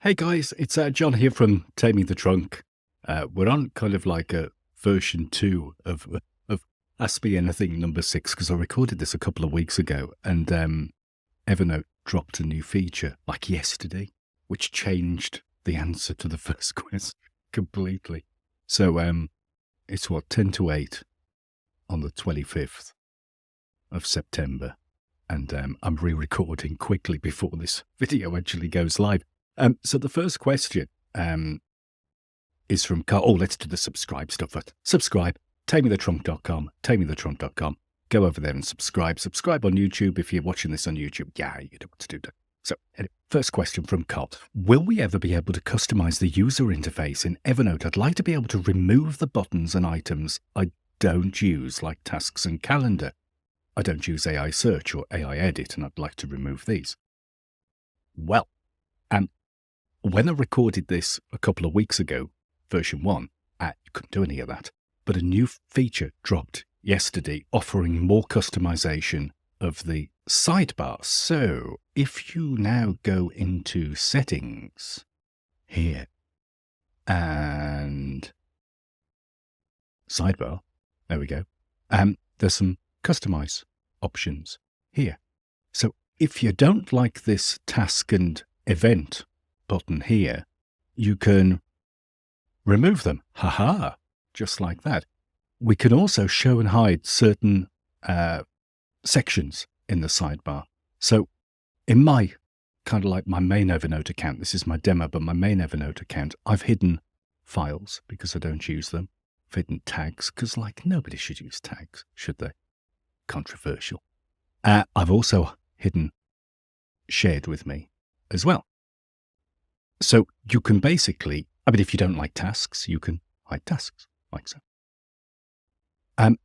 Hey guys, it's John here from Taming the Trunk. We're on kind of like a version 2 of Ask Me Anything number 6 because I recorded this a couple of weeks ago and Evernote dropped a new feature like yesterday, which changed the answer to the first question completely. So it's 10 to 8 on the 25th of September. And I'm re-recording quickly before this video actually goes live. So the first question is from Carl. Oh, let's do the subscribe stuff first. Subscribe, tamingthetrunk.com, tamingthetrunk.com. Go over there and subscribe. Subscribe on YouTube if you're watching this on YouTube. Yeah, you know what to do. So, anyway, first question from Carl. Will we ever be able to customize the user interface in Evernote? I'd like to be able to remove the buttons and items I don't use, like tasks and calendar. I don't use AI search or AI edit, and I'd like to remove these. Well, when I recorded this a couple of weeks ago, version 1, you couldn't do any of that. But a new feature dropped yesterday offering more customization of the sidebar. So if you now go into settings here and sidebar, there we go. There's some customize options here. So if you don't like this task and event button here, you can remove them. Haha, just like that. We can also show and hide certain sections in the sidebar. So in my kind of like my main Evernote account, this is my demo, but my main Evernote account, I've hidden files because I don't use them. I've hidden tags because like nobody should use tags, should they? Controversial. I've also hidden shared with me as well. So you can basically, if you don't like tasks, you can hide tasks, like so.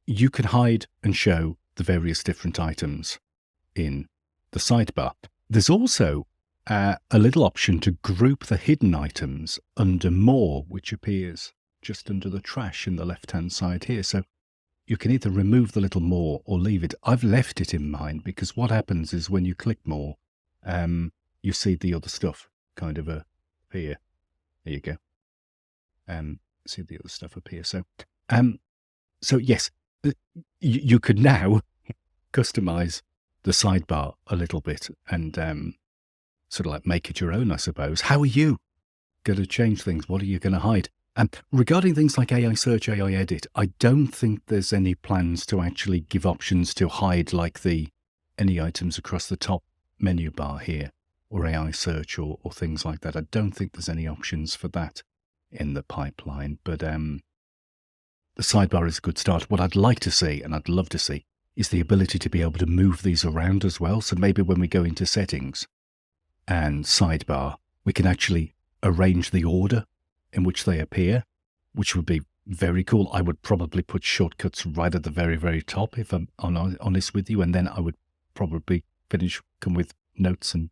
You can hide and show the various different items in the sidebar. There's also a little option to group the hidden items under More, which appears just under the trash in the left-hand side here. So you can either remove the little More or leave it. I've left it in mine because what happens is when you click More, you see the other stuff kind of appear. There you go. See the other stuff appear. So yes, you could now customize the sidebar a little bit and sort of like make it your own, I suppose. How are you going to change things? What are you going to hide? Regarding things like AI search, AI edit, I don't think there's any plans to actually give options to hide like any items across the top menu bar here, or AI search or things like that. I don't think there's any options for that in the pipeline, but the sidebar is a good start. What I'd like to see, and I'd love to see, is the ability to be able to move these around as well. So maybe when we go into settings and sidebar, we can actually arrange the order in which they appear, which would be very cool. I would probably put shortcuts right at the very, very top, if I'm honest with you, and then I would probably come with notes and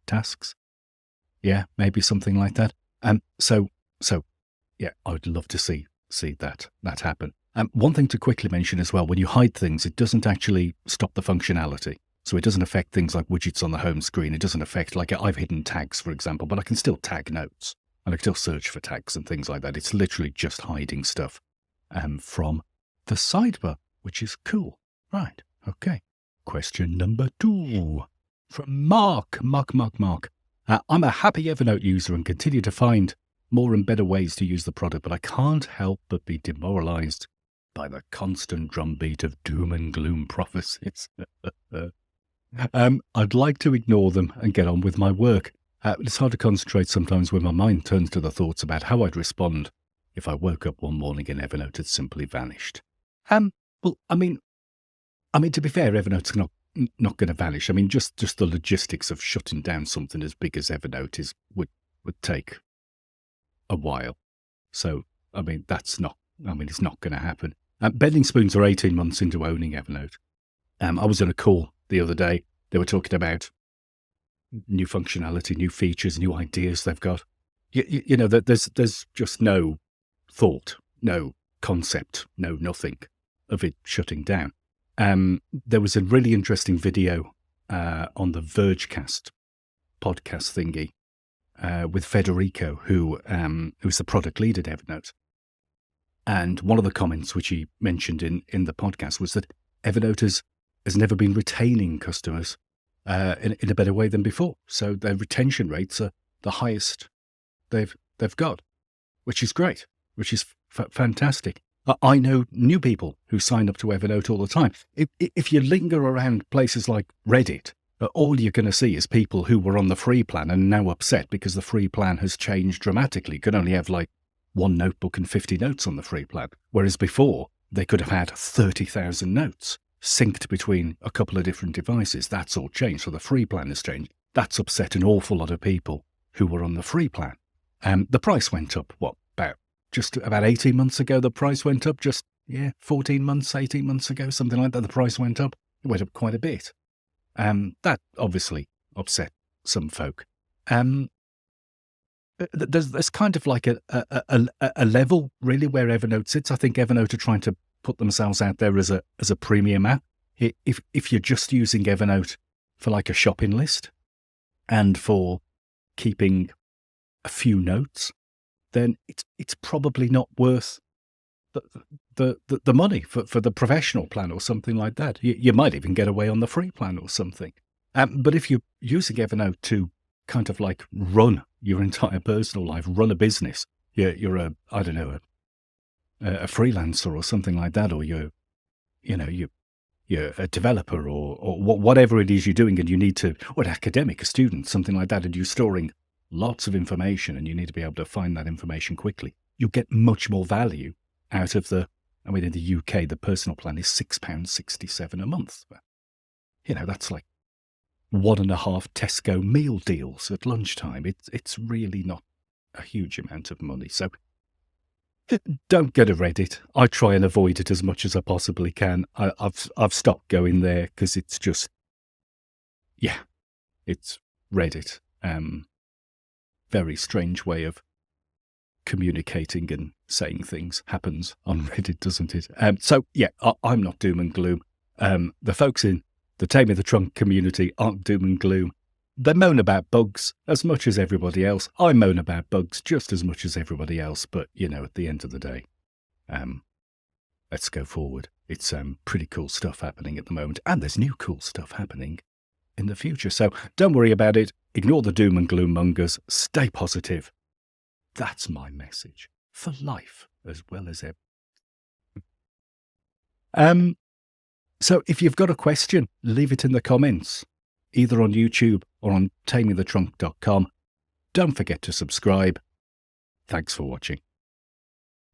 tasks. Yeah, maybe something like that. So yeah, I would love to see that happen. One thing to quickly mention as well, when you hide things, it doesn't actually stop the functionality. So it doesn't affect things like widgets on the home screen. It doesn't affect, like I've hidden tags, for example, but I can still tag notes and I can still search for tags and things like that. It's literally just hiding stuff from the sidebar, which is cool. Right. Okay. Question number 2 from Mark. I'm a happy Evernote user and continue to find more and better ways to use the product, but I can't help but be demoralized by the constant drumbeat of doom and gloom prophecies. I'd like to ignore them and get on with my work. It's hard to concentrate sometimes when my mind turns to the thoughts about how I'd respond if I woke up one morning and Evernote had simply vanished. Well, I mean, to be fair, Evernote's not going to vanish. Just the logistics of shutting down something as big as Evernote would take a while. So, it's not going to happen. Bending Spoons are 18 months into owning Evernote. I was on a call the other day. They were talking about new functionality, new features, new ideas they've got. You know, that there's just no thought, no concept, no nothing of it shutting down. There was a really interesting video on the Vergecast podcast thingy with Federico, who's the product lead at Evernote. And one of the comments which he mentioned in the podcast was that Evernote has never been retaining customers in a better way than before. So their retention rates are the highest they've got, which is great, which is fantastic. I know new people who sign up to Evernote all the time. If you linger around places like Reddit, all you're going to see is people who were on the free plan and now upset because the free plan has changed dramatically. You can only have like one notebook and 50 notes on the free plan, whereas before they could have had 30,000 notes synced between a couple of different devices. That's all changed. So the free plan has changed. That's upset an awful lot of people who were on the free plan. The price went up, just about 18 months ago, the price went up. 14 months, 18 months ago, something like that, the price went up. It went up quite a bit. That obviously upset some folk. There's kind of like a level, really, where Evernote sits. I think Evernote are trying to put themselves out there as a premium app. If you're just using Evernote for like a shopping list and for keeping a few notes, then it's probably not worth the money for the professional plan or something like that. You might even get away on the free plan or something. But if you're using Evernote to kind of like run your entire personal life, run a business, you're a freelancer or something like that, or you're a developer or whatever it is you're doing, and you need to, or an academic, a student, something like that, and you're storing lots of information and you need to be able to find that information quickly, you'll get much more value out of in the UK, the personal plan is £6.67 a month. That's like 1.5 Tesco meal deals at lunchtime. It's really not a huge amount of money. So don't go to Reddit. I try and avoid it as much as I possibly can. I've stopped going there because it's just, it's Reddit. Very strange way of communicating and saying things happens on Reddit, doesn't it? I'm not doom and gloom. The folks in the Taming the Trunk community aren't doom and gloom. They moan about bugs as much as everybody else. I moan about bugs just as much as everybody else. But, at the end of the day, let's go forward. It's pretty cool stuff happening at the moment. And there's new cool stuff happening in the future. So don't worry about it. Ignore the doom and gloom mongers. Stay positive. That's my message for life as well as ever. So if you've got a question, leave it in the comments, either on YouTube or on tamingthetrunk.com. Don't forget to subscribe. Thanks for watching.